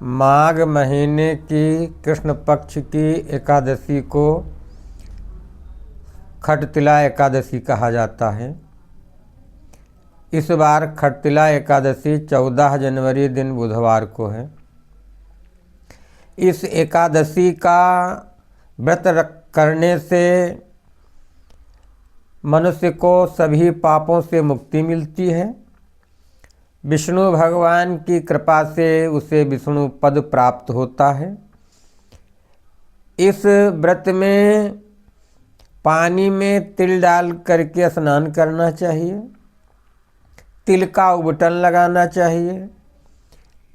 माघ महीने की कृष्ण पक्ष की एकादशी को खटतिला एकादशी कहा जाता है। इस बार खटतिला एकादशी 14 जनवरी दिन बुधवार को है। इस एकादशी का व्रत करने से मनुष्य को सभी पापों से मुक्ति मिलती है। विष्णु भगवान की कृपा से उसे विष्णु पद प्राप्त होता है। इस व्रत में पानी में तिल डाल करके स्नान करना चाहिए। तिल का उबटन लगाना चाहिए।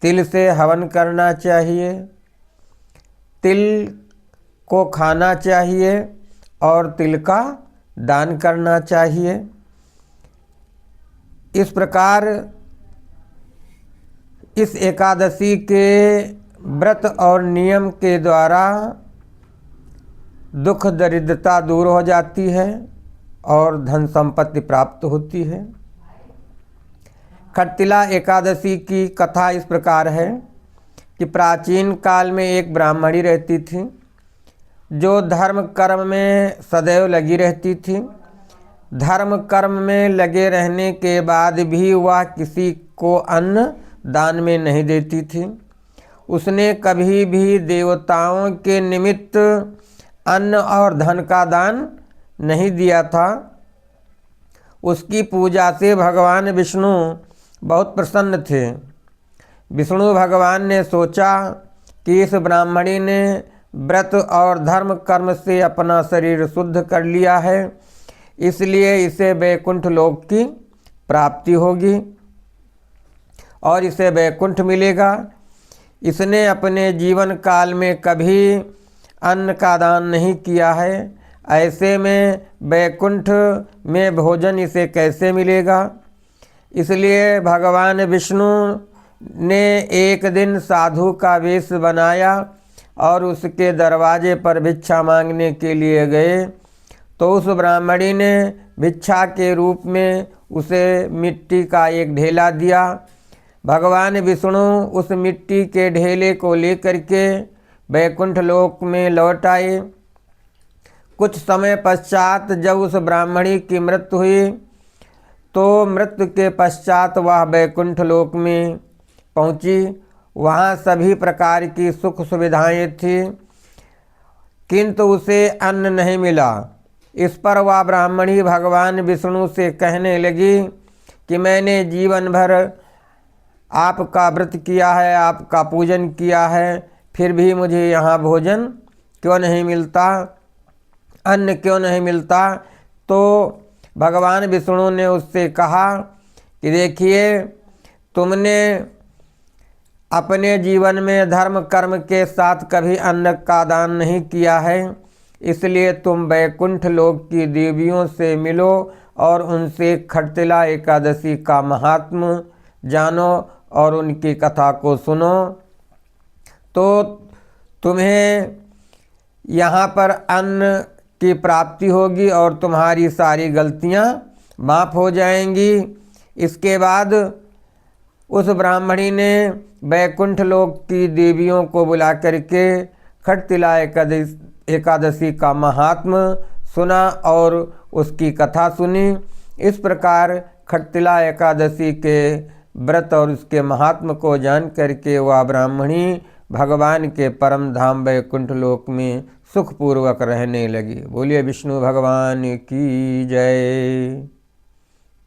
तिल से हवन करना चाहिए। तिल को खाना चाहिए और तिल का दान करना चाहिए। इस प्रकार इस एकादशी के व्रत और नियम के द्वारा दुख दरिद्रता दूर हो जाती है और धन संपत्ति प्राप्त होती है। खटतिला एकादशी की कथा इस प्रकार है कि प्राचीन काल में एक ब्राह्मणी रहती थी जो धर्म कर्म में सदैव लगी रहती थी। धर्म कर्म में लगे रहने के बाद भी वह किसी को अन्न दान में नहीं देती थी। उसने कभी भी देवताओं के निमित्त अन्न और धन का दान नहीं दिया था। उसकी पूजा से भगवान विष्णु बहुत प्रसन्न थे। विष्णु भगवान ने सोचा कि इस ब्राह्मणी ने व्रत और धर्म कर्म से अपना शरीर शुद्ध कर लिया है, इसलिए इसे वैकुंठ लोक की प्राप्ति होगी और इसे वैकुंठ मिलेगा। इसने अपने जीवन काल में कभी अन्न का दान नहीं किया है, ऐसे में वैकुंठ में भोजन इसे कैसे मिलेगा। इसलिए भगवान विष्णु ने एक दिन साधु का वेश बनाया और उसके दरवाजे पर भिक्षा मांगने के लिए गए तो उस ब्राह्मणी ने भिक्षा के रूप में उसे मिट्टी का एक ढेला दिया। भगवान विष्णु उस मिट्टी के ढेले को लेकर के वैकुंठ लोक में लौट आए। कुछ समय पश्चात जब उस ब्राह्मणी की मृत्यु हुई तो मृत्यु के पश्चात वह वैकुंठ लोक में पहुंची। वहाँ सभी प्रकार की सुख सुविधाएं थी, किंतु उसे अन्न नहीं मिला। इस पर वह ब्राह्मणी भगवान विष्णु से कहने लगी कि मैंने जीवन भर आपका व्रत किया है, आपका पूजन किया है, फिर भी मुझे यहाँ भोजन क्यों नहीं मिलता, अन्न क्यों नहीं मिलता। तो भगवान विष्णु ने उससे कहा कि देखिए, तुमने अपने जीवन में धर्म कर्म के साथ कभी अन्न का दान नहीं किया है, इसलिए तुम वैकुंठ लोक की देवियों से मिलो और उनसे खटतिला एकादशी का महात्म्य जानो और उनकी कथा को सुनो, तो तुम्हें यहाँ पर अन्न की प्राप्ति होगी और तुम्हारी सारी गलतियाँ माफ़ हो जाएंगी। इसके बाद उस ब्राह्मणी ने वैकुंठ लोक की देवियों को बुला करके खटतिला एकादशी का महात्म्य सुना और उसकी कथा सुनी। इस प्रकार खटतिला एकादशी के व्रत और उसके महात्म्य को जान करके वह ब्राह्मणी भगवान के परम धाम वैकुंठ लोक में सुखपूर्वक रहने लगी। बोलिए विष्णु भगवान की जय।